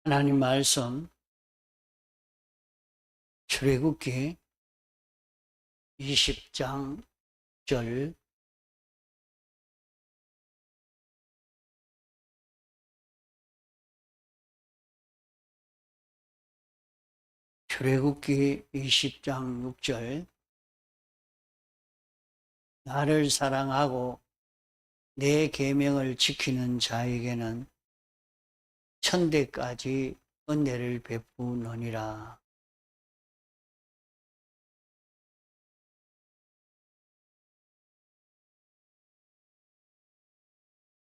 하나님 말씀 출애굽기 20장 1절 출애굽기 20장 6절 나를 사랑하고 내 계명을 지키는 자에게는 천대까지 은혜를 베푸노니라.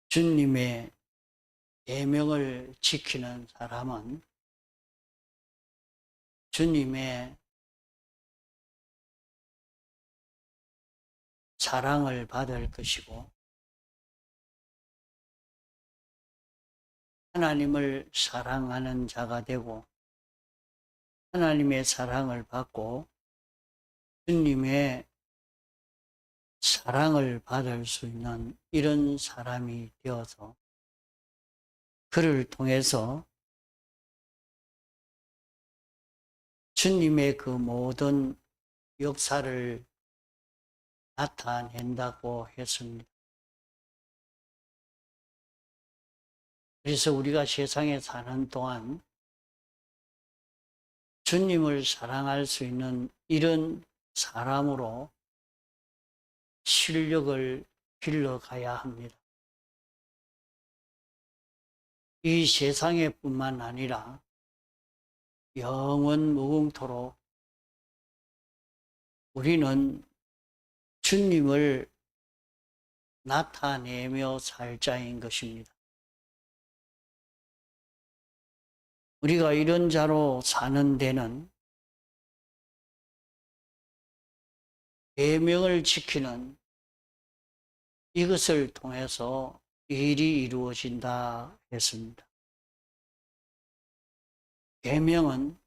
주님의 계명을 지키는 사람은 주님의 사랑을 받을 것이고 하나님을 사랑하는 자가 되고 하나님의 사랑을 받고 주님의 사랑을 받을 수 있는 이런 사람이 되어서 그를 통해서 주님의 그 모든 역사를 나타낸다고 했습니다. 그래서 우리가 세상에 사는 동안 주님을 사랑할 수 있는 이런 사람으로 실력을 길러가야 합니다. 이 세상에 뿐만 아니라 영원 무궁토록 우리는 주님을 나타내며 살 자인 것입니다. 우리가 이런 자로 사는 데는 계명을 지키는 이것을 통해서 일이 이루어진다 했습니다. 계명은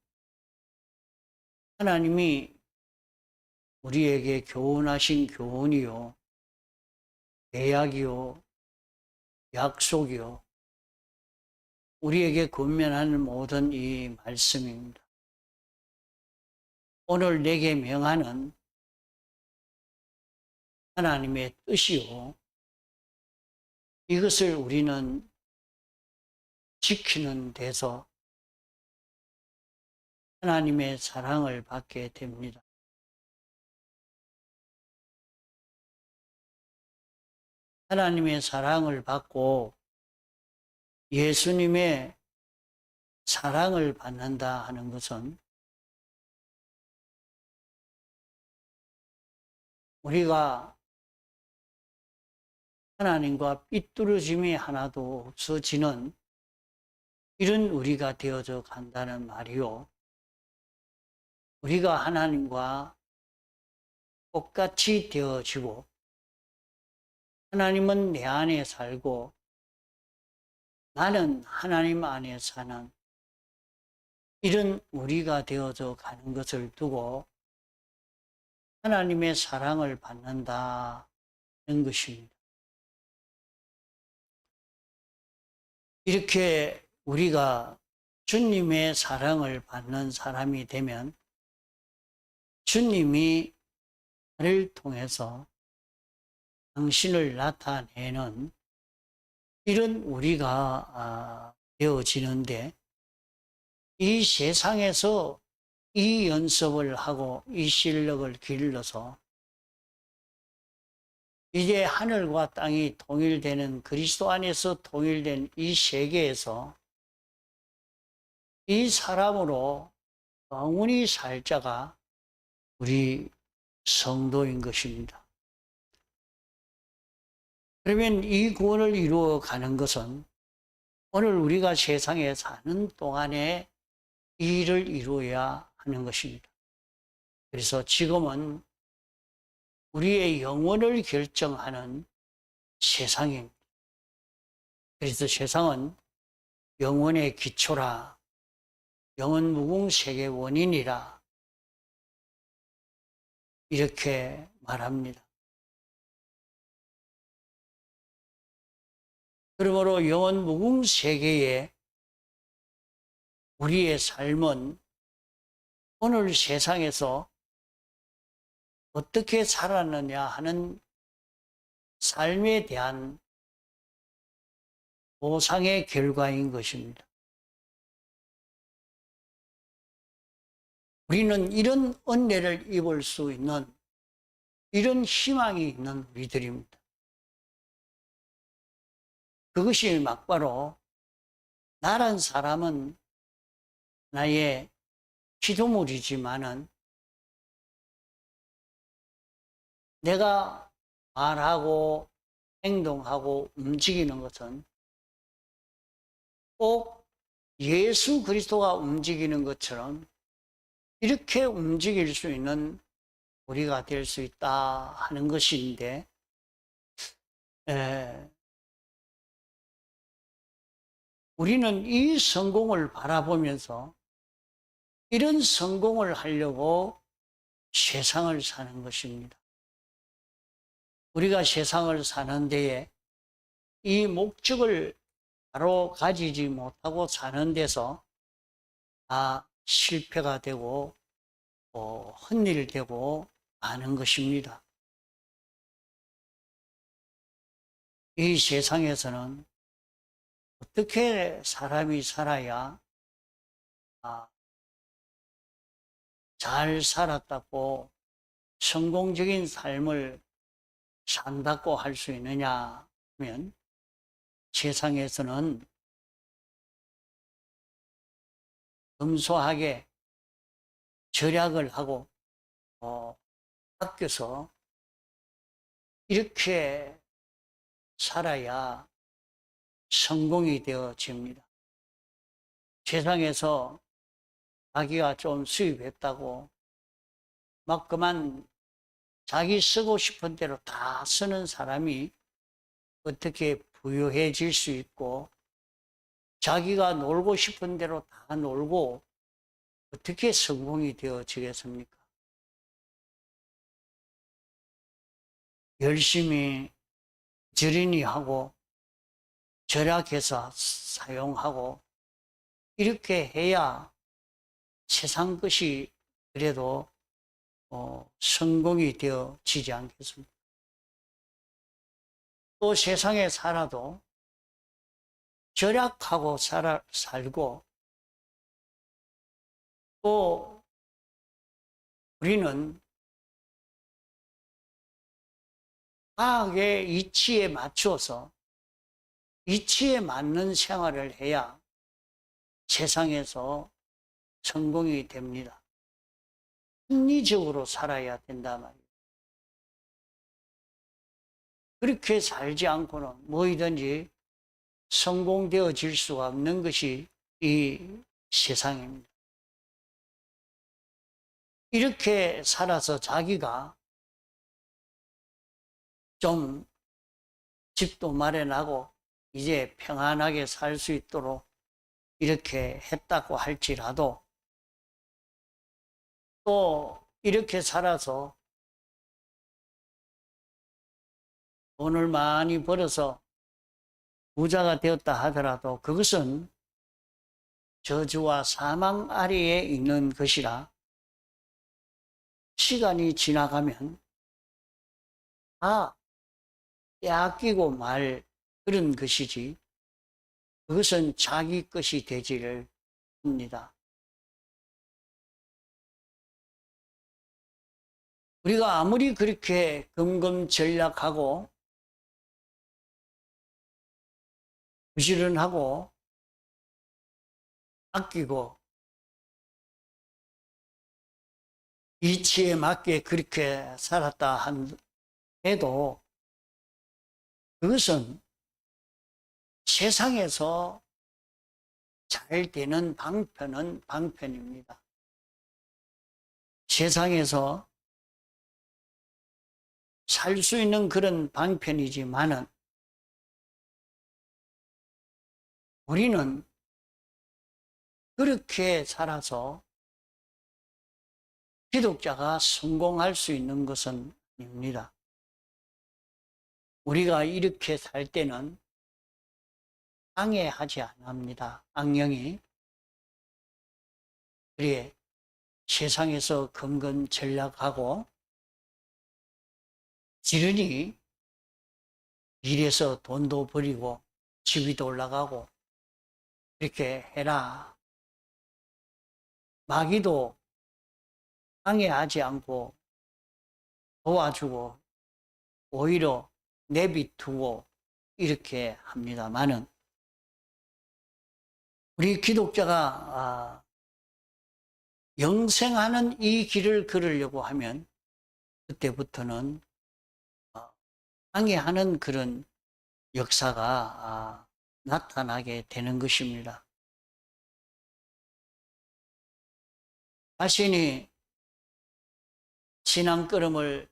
하나님이 우리에게 교훈하신 교훈이요, 계약이요, 약속이요, 우리에게 권면하는 모든 이 말씀입니다. 오늘 내게 명하는 하나님의 뜻이요, 이것을 우리는 지키는 데서 하나님의 사랑을 받게 됩니다. 하나님의 사랑을 받고 예수님의 사랑을 받는다 하는 것은 우리가 하나님과 삐뚤어짐이 하나도 없어지는 이런 우리가 되어져 간다는 말이요. 우리가 하나님과 똑같이 되어지고 하나님은 내 안에 살고 나는 하나님 안에 사는 이런 우리가 되어져 가는 것을 두고 하나님의 사랑을 받는다는 것입니다. 이렇게 우리가 주님의 사랑을 받는 사람이 되면 주님이 나를 통해서 당신을 나타내는 이런 우리가 되어지는데 이 세상에서 이 연습을 하고 이 실력을 길러서 이제 하늘과 땅이 통일되는 그리스도 안에서 통일된 이 세계에서 이 사람으로 영원히 살 자가 우리 성도인 것입니다. 그러면 이 구원을 이루어 가는 것은 오늘 우리가 세상에 사는 동안에 이 일을 이루어야 하는 것입니다. 그래서 지금은 우리의 영혼을 결정하는 세상입니다. 그래서 세상은 영혼의 기초라, 영혼 무궁세계 원인이라 이렇게 말합니다. 그러므로 영혼 무궁세계에 우리의 삶은 오늘 세상에서 어떻게 살았느냐 하는 삶에 대한 보상의 결과인 것입니다. 우리는 이런 은혜를 입을 수 있는 이런 희망이 있는 우리들입니다. 그것이 막바로 나란 사람은 나의 피조물이지만은 내가 말하고 행동하고 움직이는 것은 꼭 예수 그리스도가 움직이는 것처럼 이렇게 움직일 수 있는 우리가 될 수 있다 하는 것인데, 우리는 이 성공을 바라보면서 이런 성공을 하려고 세상을 사는 것입니다. 우리가 세상을 사는 데에 이 목적을 바로 가지지 못하고 사는 데서 다 실패가 되고 헛일되고 하는 것입니다. 이 세상에서는 어떻게 사람이 살아야 잘 살았다고 성공적인 삶을 산다고 할 수 있느냐 하면, 세상에서는 검소하게 절약을 하고 아껴서 이렇게 살아야 성공이 되어집니다. 세상에서 자기가 좀 수입했다고 막 그만 자기 쓰고 싶은 대로 다 쓰는 사람이 어떻게 부유해질 수 있고, 자기가 놀고 싶은 대로 다 놀고 어떻게 성공이 되어지겠습니까? 열심히 절인히 하고 절약해서 사용하고 이렇게 해야 세상 것이 그래도 성공이 되어지지 않겠습니까? 또 세상에 살아도 절약하고 살고, 또 우리는 과학의 이치에 맞추어서 이치에 맞는 생활을 해야 세상에서 성공이 됩니다. 합리적으로 살아야 된단 말이에요. 그렇게 살지 않고는 뭐이든지 성공되어질 수가 없는 것이 이 세상입니다. 이렇게 살아서 자기가 좀 집도 마련하고 이제 평안하게 살 수 있도록 이렇게 했다고 할지라도, 또 이렇게 살아서 돈을 많이 벌어서 부자가 되었다 하더라도 그것은 저주와 사망 아래에 있는 것이라 시간이 지나가면 다 빼앗기고 말 그런 것이지, 그것은 자기 것이 되지를 합니다. 우리가 아무리 그렇게 금금전략하고 부지런하고 아끼고 이치에 맞게 그렇게 살았다 해도 그것은 세상에서 잘 되는 방편은 방편입니다. 세상에서 살 수 있는 그런 방편이지만은 우리는 그렇게 살아서 기독자가 성공할 수 있는 것은 아닙니다. 우리가 이렇게 살 때는 방해하지 않습니다. 악령이. 그래 세상에서 검검전략하고 지르니 일해서 돈도 벌이고 지위도 올라가고 이렇게 해라. 마귀도 방해하지 않고 도와주고 오히려 내비두고 이렇게 합니다만은 우리 기독자가 영생하는 이 길을 걸으려고 하면 그때부터는 방해하는 그런 역사가 나타나게 되는 것입니다. 자신이 신앙걸음을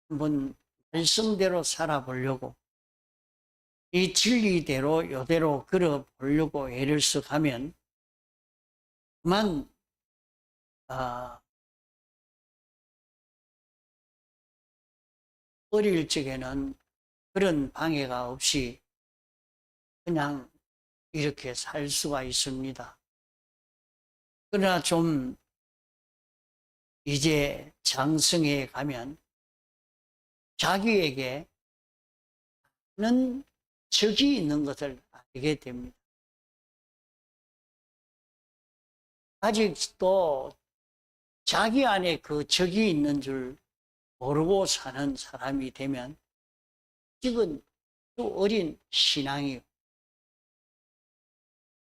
한번 말씀대로 살아보려고 이 진리대로 요대로 걸어보려고 애를 써가면 그만 어릴 적에는 그런 방해가 없이 그냥 이렇게 살 수가 있습니다. 그러나 좀 이제 장성에 가면 자기에게는 적이 있는 것을 알게 됩니다. 아직도 자기 안에 그 적이 있는 줄 모르고 사는 사람이 되면 아직은 또 어린 신앙이요.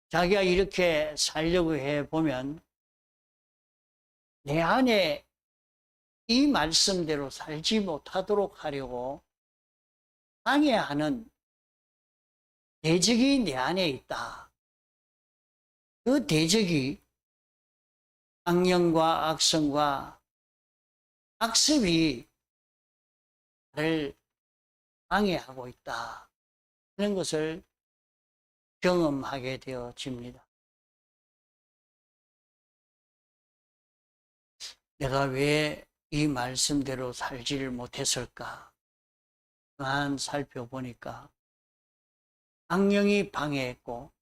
자기가 이렇게 살려고 해보면 내 안에 이 말씀대로 살지 못하도록 하려고 방해하는 대적이 내 안에 있다. 그 대적이 악령과 악성과 악습이 나를 방해하고 있다 하는 것을 경험하게 되어집니다. 내가 왜 이 말씀대로 살지를 못했을까? 가만 살펴보니까 악령이 방해했고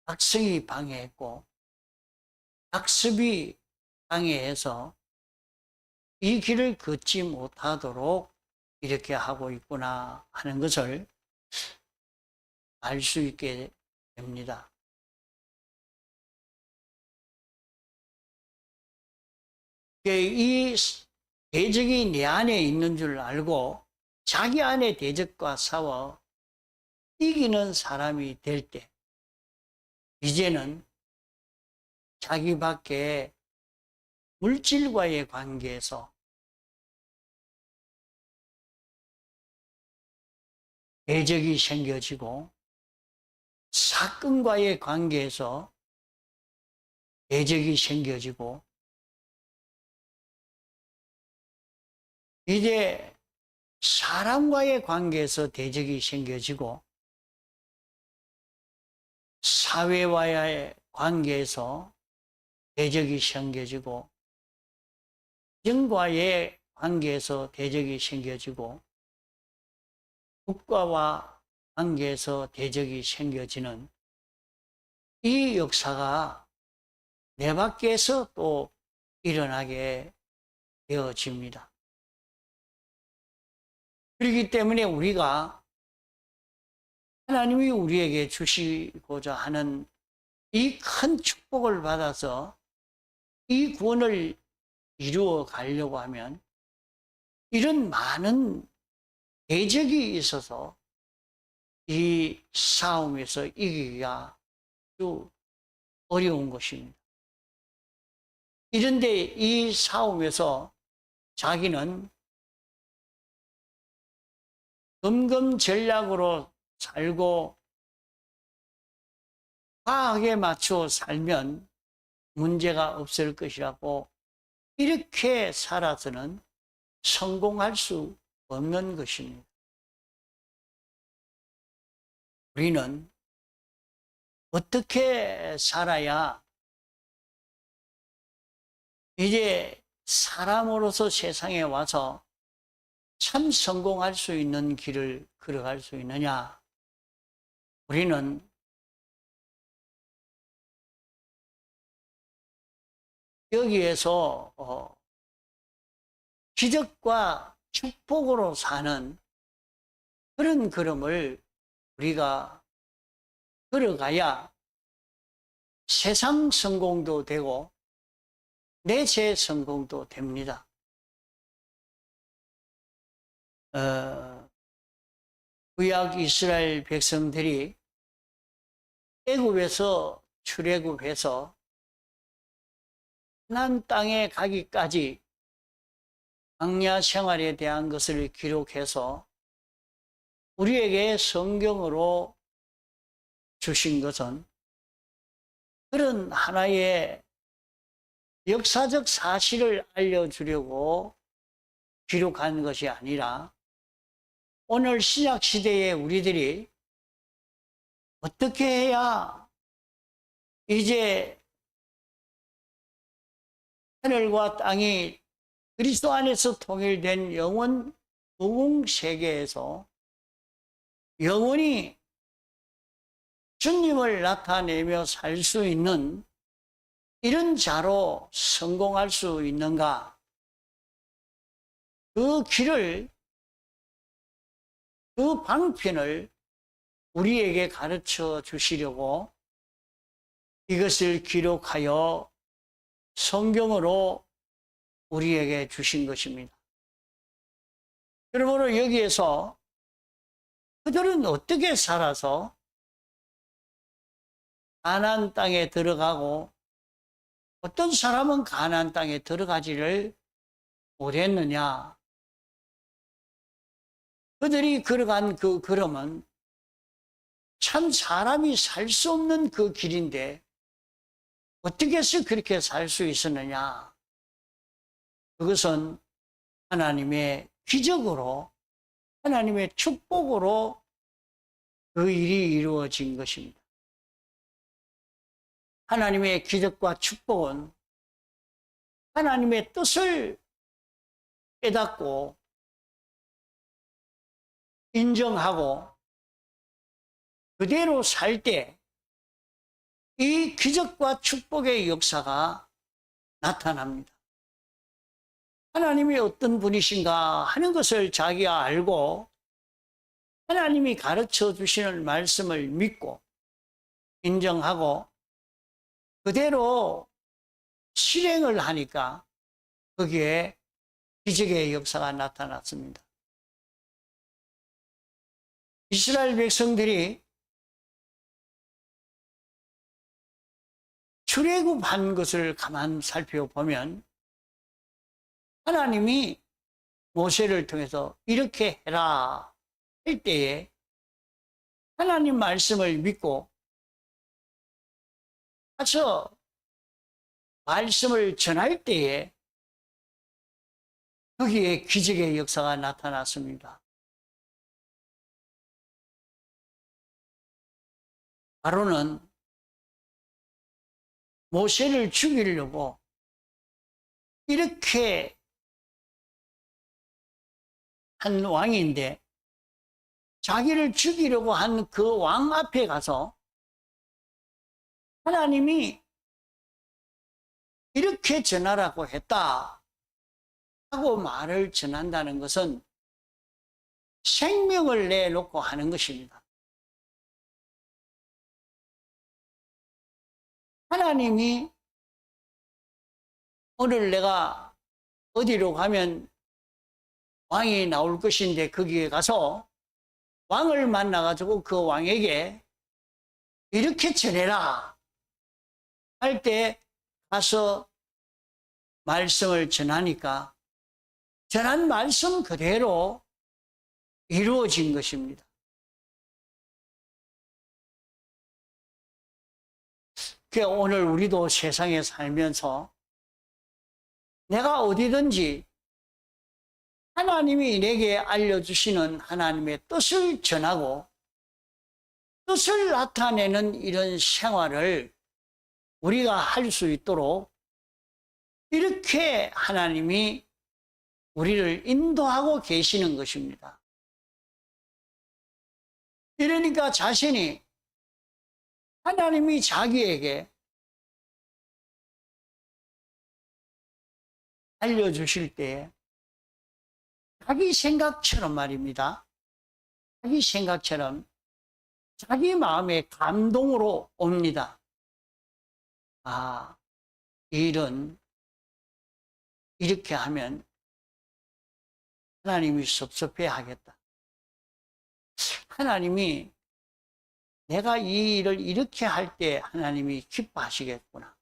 악성이 방해했고 악습이 방해해서 이 길을 걷지 못하도록 이렇게 하고 있구나 하는 것을 알 수 있게 됩니다. 이 대적이 내 안에 있는 줄 알고 자기 안에 대적과 싸워 이기는 사람이 될 때 이제는 자기 밖에 물질과의 관계에서 대적이 생겨지고 사건과의 관계에서 대적이 생겨지고 이제 사람과의 관계에서 대적이 생겨지고 사회와의 관계에서 대적이 생겨지고 정과의 관계에서 대적이 생겨지고 국가와 관계에서 대적이 생겨지는 이 역사가 내 밖에서 또 일어나게 되어집니다. 그렇기 때문에 우리가 하나님이 우리에게 주시고자 하는 이 큰 축복을 받아서 이 구원을 이루어 가려고 하면 이런 많은 대적이 있어서 이 싸움에서 이기기가 아주 어려운 것입니다. 이런데 이 싸움에서 자기는 검검전략으로 살고 과학에 맞춰 살면 문제가 없을 것이라고 이렇게 살아서는 성공할 수 없는 것입니다. 우리는 어떻게 살아야 이제 사람으로서 세상에 와서 참 성공할 수 있는 길을 걸어갈 수 있느냐? 우리는 여기에서 기적과 축복으로 사는 그런 걸음을 우리가 걸어가야 세상 성공도 되고 내 제 성공도 됩니다. 구약 이스라엘 백성들이 애굽에서 출애굽해서 가나안 땅에 가기까지 광야 생활에 대한 것을 기록해서 우리에게 성경으로 주신 것은 그런 하나의 역사적 사실을 알려주려고 기록한 것이 아니라 오늘 신약 시대에 우리들이 어떻게 해야 이제 하늘과 땅이 그리스도 안에서 통일된 영원 무궁 세계에서 영원히 주님을 나타내며 살 수 있는 이런 자로 성공할 수 있는가? 그 길을, 그 방편을 우리에게 가르쳐 주시려고 이것을 기록하여 성경으로 우리에게 주신 것입니다. 그러므로 여기에서 그들은 어떻게 살아서 가나안 땅에 들어가고 어떤 사람은 가나안 땅에 들어가지를 못했느냐? 그들이 걸어간 그 걸음은 참 사람이 살 수 없는 그 길인데 어떻게 해서 그렇게 살 수 있었느냐? 그것은 하나님의 기적으로, 하나님의 축복으로 그 일이 이루어진 것입니다. 하나님의 기적과 축복은 하나님의 뜻을 깨닫고 인정하고 그대로 살 때 이 기적과 축복의 역사가 나타납니다. 하나님이 어떤 분이신가 하는 것을 자기가 알고 하나님이 가르쳐 주시는 말씀을 믿고 인정하고 그대로 실행을 하니까 거기에 기적의 역사가 나타났습니다. 이스라엘 백성들이 출애굽한 것을 가만 살펴보면 하나님이 모세를 통해서 이렇게 해라 할 때에 하나님 말씀을 믿고 가서 말씀을 전할 때에 거기에 기적의 역사가 나타났습니다. 바로는 모세를 죽이려고 이렇게 한 왕인데 자기를 죽이려고 한 그 왕 앞에 가서 하나님이 이렇게 전하라고 했다 하고 말을 전한다는 것은 생명을 내놓고 하는 것입니다. 하나님이 오늘 내가 어디로 가면 왕이 나올 것인데 거기에 가서 왕을 만나가지고 그 왕에게 이렇게 전해라 할 때 가서 말씀을 전하니까 전한 말씀 그대로 이루어진 것입니다. 오늘 우리도 세상에 살면서 내가 어디든지 하나님이 내게 알려주시는 하나님의 뜻을 전하고 뜻을 나타내는 이런 생활을 우리가 할 수 있도록 이렇게 하나님이 우리를 인도하고 계시는 것입니다. 이러니까 자신이 하나님이 자기에게 알려주실 때 자기 생각처럼 말입니다. 자기 생각처럼 자기 마음의 감동으로 옵니다. 아, 이 일은 이렇게 하면 하나님이 섭섭해 하겠다. 하나님이 내가 이 일을 이렇게 할 때 하나님이 기뻐하시겠구나.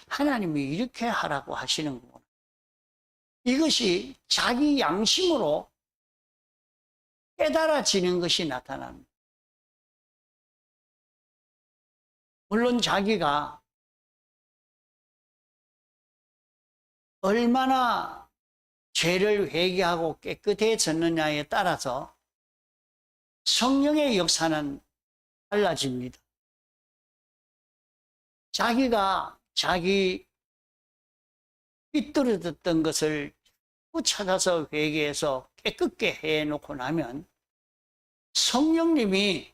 하나님이 이렇게 하라고 하시는 거구나. 이것이 자기 양심으로 깨달아지는 것이 나타납니다. 물론 자기가 얼마나 죄를 회개하고 깨끗해졌느냐에 따라서 성령의 역사는 달라집니다. 자기가 자기 삐뚤어졌던 것을 찾아서 회개해서 깨끗게 해놓고 나면 성령님이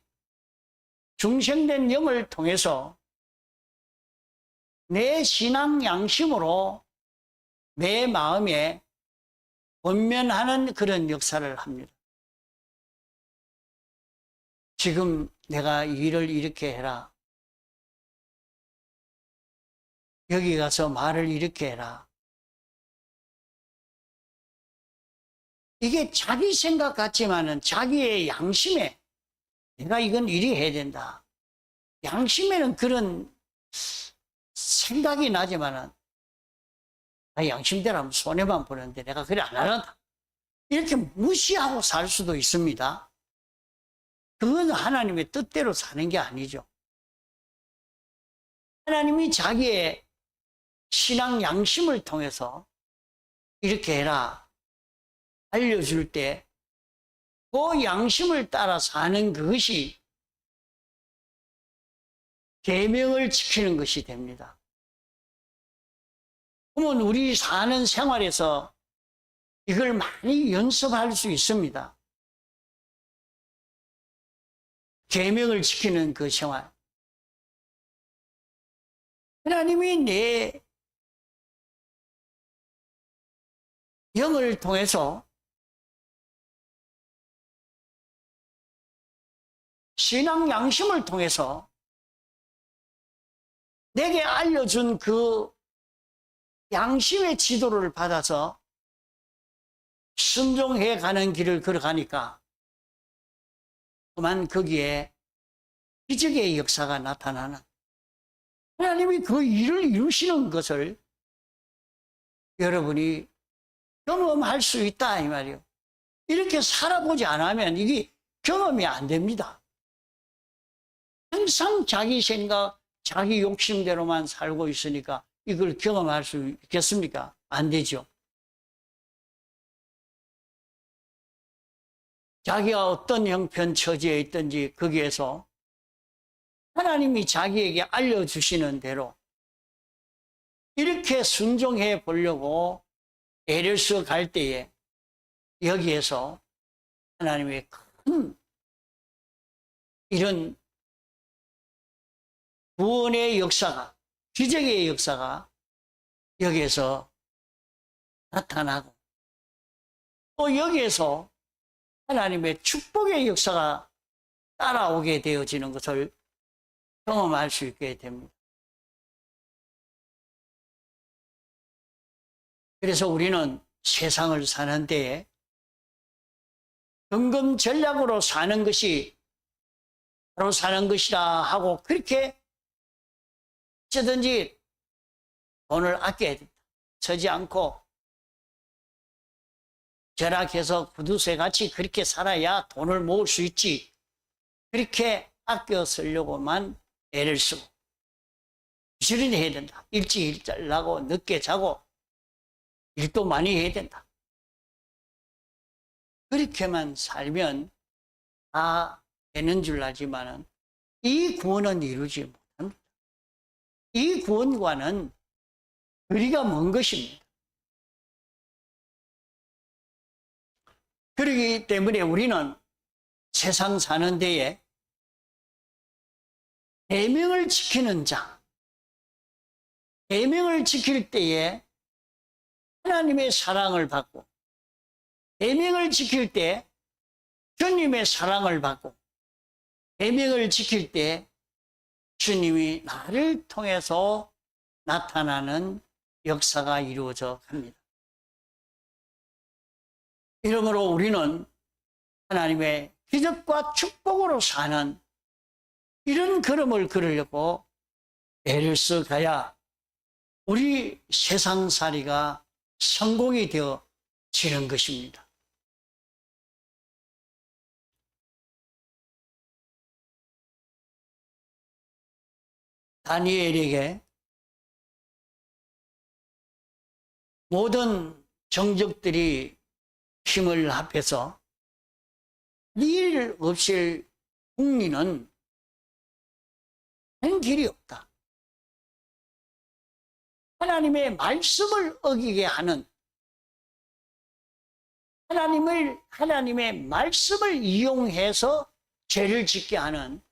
중생된 영을 통해서 내 신앙 양심으로 내 마음에 권면하는 그런 역사를 합니다. 지금 내가 일을 이렇게 해라. 여기 가서 말을 이렇게 해라. 이게 자기 생각 같지만은 자기의 양심에 내가 이건 이리 해야 된다. 양심에는 그런 생각이 나지만은 양심대로 하면 손해만 보는데 내가 그래 안 한다. 이렇게 무시하고 살 수도 있습니다. 그건 하나님의 뜻대로 사는 게 아니죠. 하나님이 자기의 신앙 양심을 통해서 이렇게 해라 알려줄 때 그 양심을 따라 사는 그것이 계명을 지키는 것이 됩니다. 그러면 우리 사는 생활에서 이걸 많이 연습할 수 있습니다. 계명을 지키는 그 생활. 하나님이 내 영을 통해서 신앙 양심을 통해서 내게 알려준 그 양심의 지도를 받아서 순종해 가는 길을 걸어가니까 그만 거기에 기적의 역사가 나타나는 하나님이 그 일을 이루시는 것을 여러분이 경험할 수 있다 이 말이에요. 이렇게 살아보지 않으면 이게 경험이 안 됩니다. 항상 자기 생각, 자기 욕심대로만 살고 있으니까 이걸 경험할 수 있겠습니까? 안 되죠. 자기가 어떤 형편 처지에 있든지 거기에서 하나님이 자기에게 알려주시는 대로 이렇게 순종해 보려고 애를 써 갈 때에 여기에서 하나님의 큰 이런 구원의 역사가, 기적의 역사가 여기에서 나타나고 또 여기에서 하나님의 축복의 역사가 따라오게 되어지는 것을 경험할 수 있게 됩니다. 그래서 우리는 세상을 사는 데에 경금 전략으로 사는 것이 바로 사는 것이라 하고 그렇게 어쩌든지 돈을 아껴야 된다. 서지 않고 절약해서 구두쇠같이 그렇게 살아야 돈을 모을 수 있지. 그렇게 아껴 쓰려고만 애를 쓰고 부지런히 해야 된다. 일찍 자려고 늦게 자고 일도 많이 해야 된다. 그렇게만 살면 다 되는 줄 알지만은 이 구원은 이루지 못합니다. 이 구원과는 거리가 먼 것입니다. 그렇기 때문에 우리는 세상 사는 데에 계명을 지키는 자, 계명을 지킬 때에 하나님의 사랑을 받고 계명을 지킬 때 주님의 사랑을 받고 계명을 지킬 때 주님이 나를 통해서 나타나는 역사가 이루어져 갑니다. 이러므로 우리는 하나님의 기적과 축복으로 사는 이런 걸음을 걸으려고 애를 써가야 우리 세상살이가 성공이 되어지는 것입니다. 다니엘에게 모든 정적들이 힘을 합해서 일 없이 국리는 한 길이 없다. 하나님의 말씀을 어기게 하는 하나님의 말씀을 이용해서 죄를 짓게 하는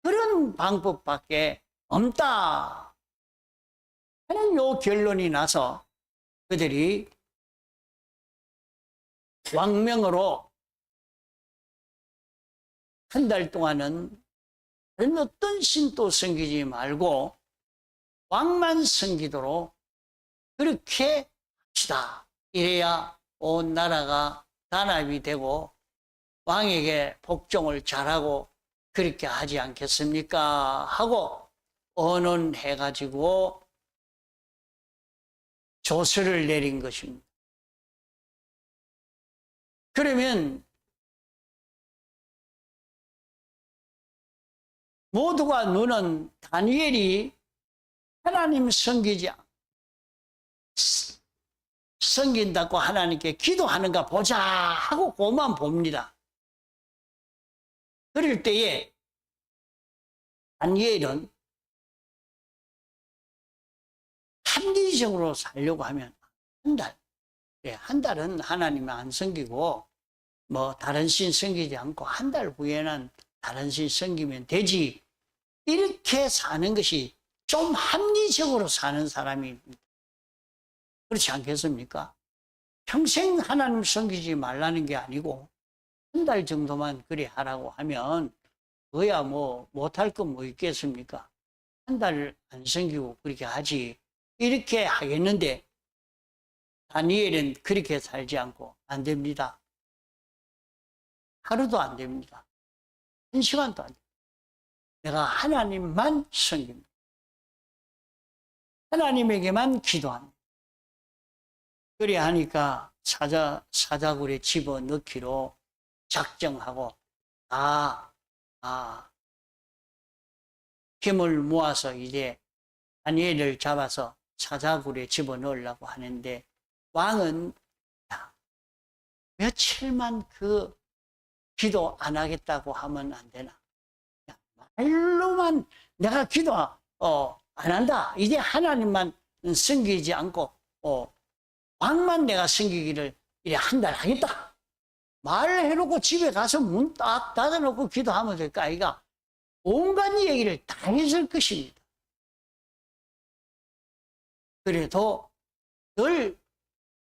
그런 방법밖에 없다 하는 요 결론이 나서 그들이 왕명으로 한 달 동안은 다른 어떤 신도 섬기지 말고 왕만 섬기도록 그렇게 합시다. 이래야 온 나라가 단합이 되고 왕에게 복종을 잘하고 그렇게 하지 않겠습니까? 하고 언언해가지고 조서를 내린 것입니다. 그러면 모두가 눈은 다니엘이 하나님 섬긴다고 하나님께 기도하는가 보자 하고 그만 봅니다. 그럴 때에 다니엘은 합리적으로 살려고 하면 한 달. 한 달은 하나님을 안 섬기고 뭐 다른 신 섬기지 않고 한 달 후에는 다른 신 섬기면 되지. 이렇게 사는 것이 좀 합리적으로 사는 사람입니다. 그렇지 않겠습니까? 평생 하나님 섬기지 말라는 게 아니고 한 달 정도만 그리 하라고 하면 그야 뭐 못할 건 뭐 있겠습니까? 한 달 안 섬기고 그렇게 하지. 이렇게 하겠는데 다니엘은 그렇게 살지 않고 안 됩니다. 하루도 안 됩니다. 한 시간도 안 됩니다. 내가 하나님만 섬깁니다. 하나님에게만 기도합니다. 그래 하니까 사자굴에 집어넣기로 작정하고 힘을 모아서 이제 다니엘을 잡아서 사자굴에 집어넣으려고 하는데 왕은 며칠만 그 기도 안 하겠다고 하면 안 되나? 말로만 내가 기도 안 한다. 이제 하나님만 섬기지 않고 왕만 내가 섬기기를 이래 한 달 하겠다. 말을 해놓고 집에 가서 문 딱 닫아놓고 기도하면 될까 아이가 온갖 얘기를 다 했을 것입니다. 그래도 늘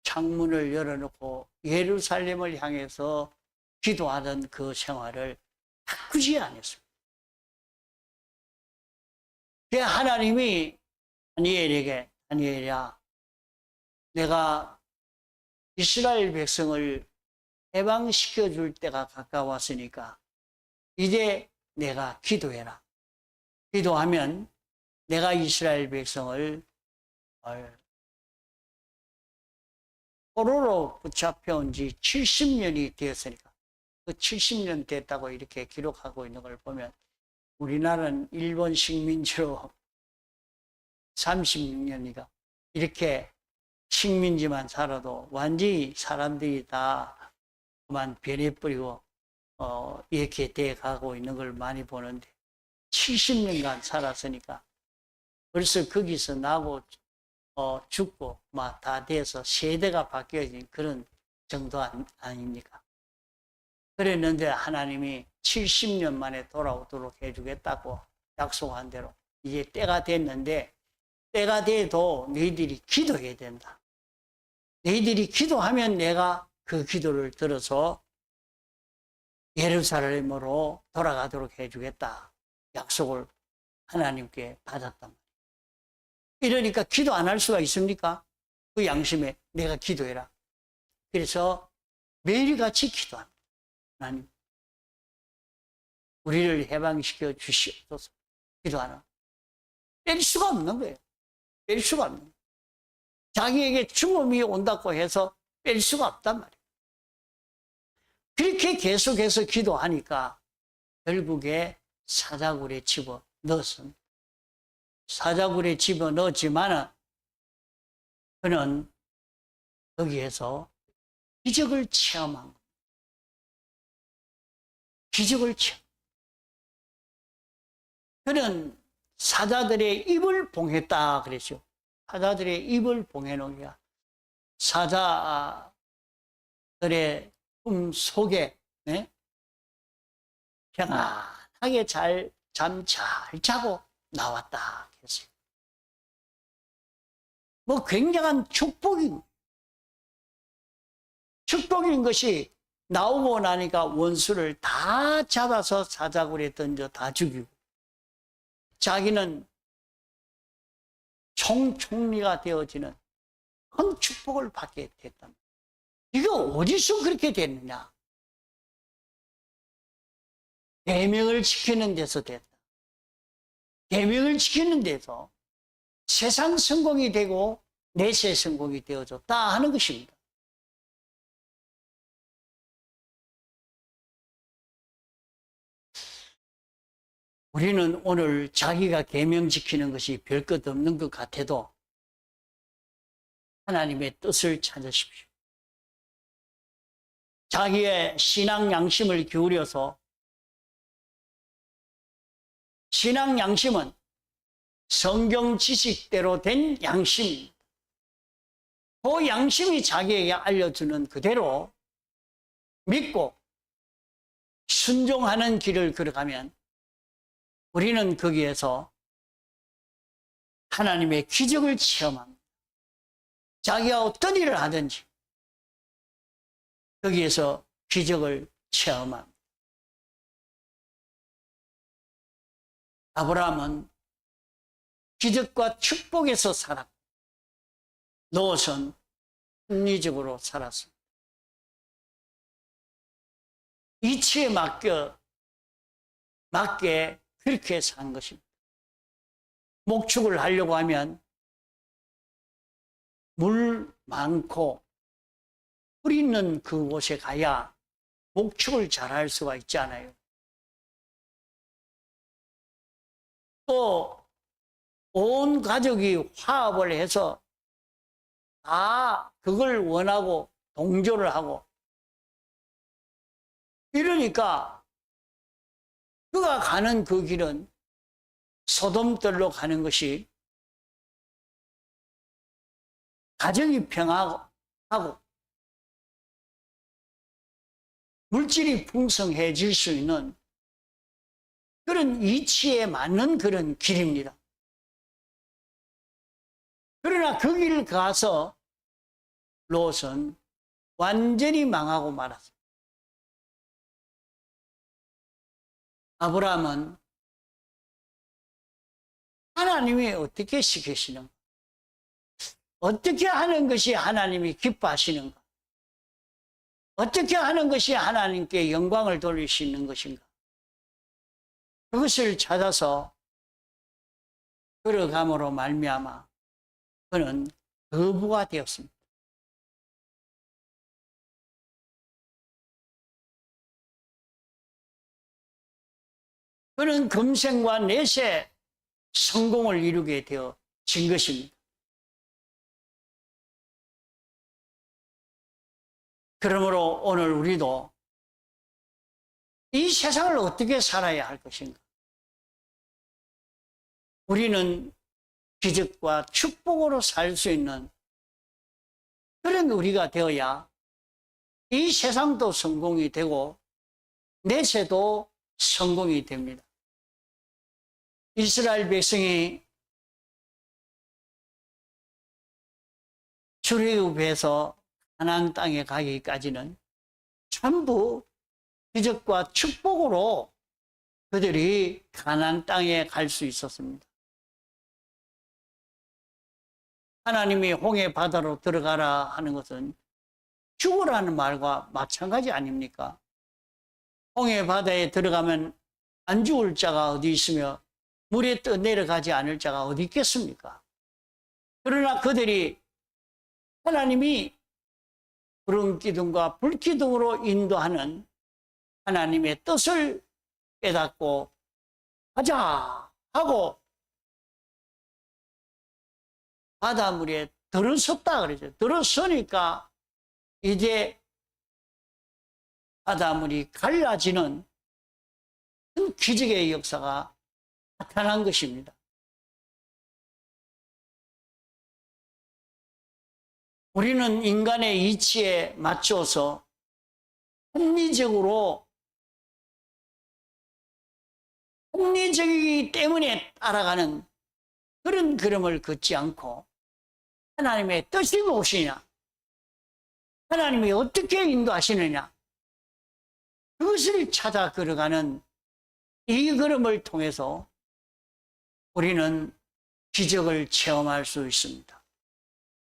창문을 열어놓고 예루살렘을 향해서 기도하던 그 생활을 바꾸지 않았습니다. 하나님이 다니엘에게 다니엘아 내가 이스라엘 백성을 해방시켜 줄 때가 가까웠으니까 이제 내가 기도해라. 기도하면 내가 이스라엘 백성을 포로로 붙잡혀온 지 70년이 되었으니까 그 70년 됐다고 이렇게 기록하고 있는 걸 보면 우리나라는 일본 식민지로 36년이가 이렇게 식민지만 살아도 완전히 사람들이 다 그만 변해버리고 이렇게 돼가고 있는 걸 많이 보는데 70년간 살았으니까 벌써 거기서 나고 죽고 막 다 돼서 세대가 바뀌어진 그런 정도 아닙니까? 그랬는데 하나님이 70년 만에 돌아오도록 해주겠다고 약속한 대로 이제 때가 됐는데 때가 돼도 너희들이 기도해야 된다. 너희들이 기도하면 내가 그 기도를 들어서 예루살렘으로 돌아가도록 해주겠다. 약속을 하나님께 받았단 말이에요. 이러니까 기도 안 할 수가 있습니까? 그 양심에 내가 기도해라. 그래서 매일같이 기도합니다. 하나님, 우리를 해방시켜 주시옵소서. 기도하라. 뺄 수가 없는 거예요. 뺄 수가 없는 거예요. 자기에게 죽음이 온다고 해서 뺄 수가 없단 말이에요. 그렇게 계속해서 기도하니까 결국에 사자굴에 집어 넣었습니다. 사자굴에 집어 넣었지만은 그는 거기에서 기적을 체험한 겁니다. 기적을 체험. 그는 사자들의 입을 봉했다 그랬죠. 사자들의 입을 봉해놓은 게 사자들의 꿈 속에 네? 평안하게 잠 잘 자고 나왔다 그랬어요. 뭐 굉장한 축복인 것이 나오고 나니까 원수를 다 잡아서 사자굴에 던져 다 죽이고 자기는 총리가 되어지는 큰 축복을 받게 됐다. 이게 어디서 그렇게 됐느냐? 계명을 지키는 데서 됐다. 계명을 지키는 데서 세상 성공이 되고 내세 성공이 되어졌다 하는 것입니다. 우리는 오늘 자기가 계명 지키는 것이 별 것 없는 것 같아도 하나님의 뜻을 찾으십시오. 자기의 신앙 양심을 기울여서 신앙 양심은 성경 지식대로 된 양심입니다. 그 양심이 자기에게 알려주는 그대로 믿고 순종하는 길을 걸어가면 우리는 거기에서 하나님의 기적을 체험합니다. 자기가 어떤 일을 하든지 거기에서 기적을 체험합니다. 아브라함은 기적과 축복에서 살았고 롯은 합리적으로 살았습니다. 이치에 맞게 그렇게 산 것입니다. 목축을 하려고 하면 물 많고 풀 있는 그곳에 가야 목축을 잘할 수가 있잖아요. 또 온 가족이 화합을 해서 다 그걸 원하고 동조를 하고 이러니까 그가 가는 그 길은 소돔들로 가는 것이 가정이 평화하고 물질이 풍성해질 수 있는 그런 이치에 맞는 그런 길입니다. 그러나 그 길을 가서 롯은 완전히 망하고 말았습니다. 아브라함은 하나님이 어떻게 시키시는가? 어떻게 하는 것이 하나님이 기뻐하시는가? 어떻게 하는 것이 하나님께 영광을 돌릴 수 있는 것인가? 그것을 찾아서 걸어감으로 말미암아 그는 거부가 되었습니다. 그는 금생과 내세 성공을 이루게 되어진 것입니다. 그러므로 오늘 우리도 이 세상을 어떻게 살아야 할 것인가? 우리는 기적과 축복으로 살 수 있는 그런 우리가 되어야 이 세상도 성공이 되고 내세도 성공이 됩니다. 이스라엘 백성이 출애굽해서 가나안 땅에 가기까지는 전부 기적과 축복으로 그들이 가나안 땅에 갈 수 있었습니다. 하나님이 홍해 바다로 들어가라 하는 것은 죽으라는 말과 마찬가지 아닙니까? 홍해 바다에 들어가면 안 죽을 자가 어디 있으며 물에 떠 내려가지 않을 자가 어디 있겠습니까? 그러나 그들이 하나님이 구름 기둥과 불 기둥으로 인도하는 하나님의 뜻을 깨닫고 가자 하고 바닷물에 들어섰다 그러죠. 들어서니까 이제 바닷물이 갈라지는 큰 기적의 역사가 나타난 것입니다. 우리는 인간의 이치에 맞춰서 합리적이기 때문에 따라가는 그런 걸음을 걷지 않고 하나님의 뜻이 무엇이냐, 하나님이 어떻게 인도하시느냐, 그것을 찾아 걸어가는 이 걸음을 통해서 우리는 기적을 체험할 수 있습니다.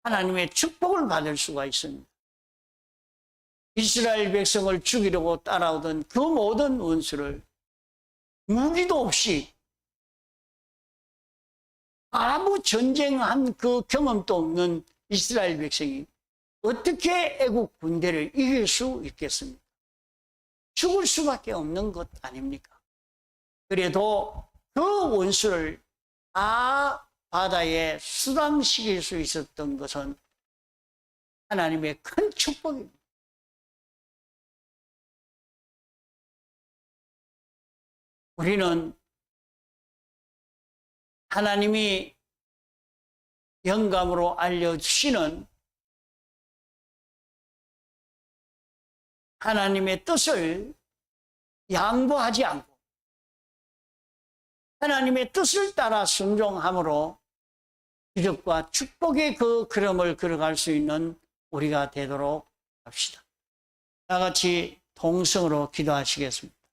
하나님의 축복을 받을 수가 있습니다. 이스라엘 백성을 죽이려고 따라오던 그 모든 원수를 무기도 없이 아무 전쟁한 그 경험도 없는 이스라엘 백성이 어떻게 애국 군대를 이길 수 있겠습니까? 죽을 수밖에 없는 것 아닙니까? 그래도 그 원수를 다 바다에 수당시킬 수 있었던 것은 하나님의 큰 축복입니다. 우리는 하나님이 영감으로 알려주시는 하나님의 뜻을 양보하지 않고 하나님의 뜻을 따라 순종함으로 기적과 축복의 그 걸음을 걸어갈 수 있는 우리가 되도록 합시다. 다 같이 동성으로 기도하시겠습니다.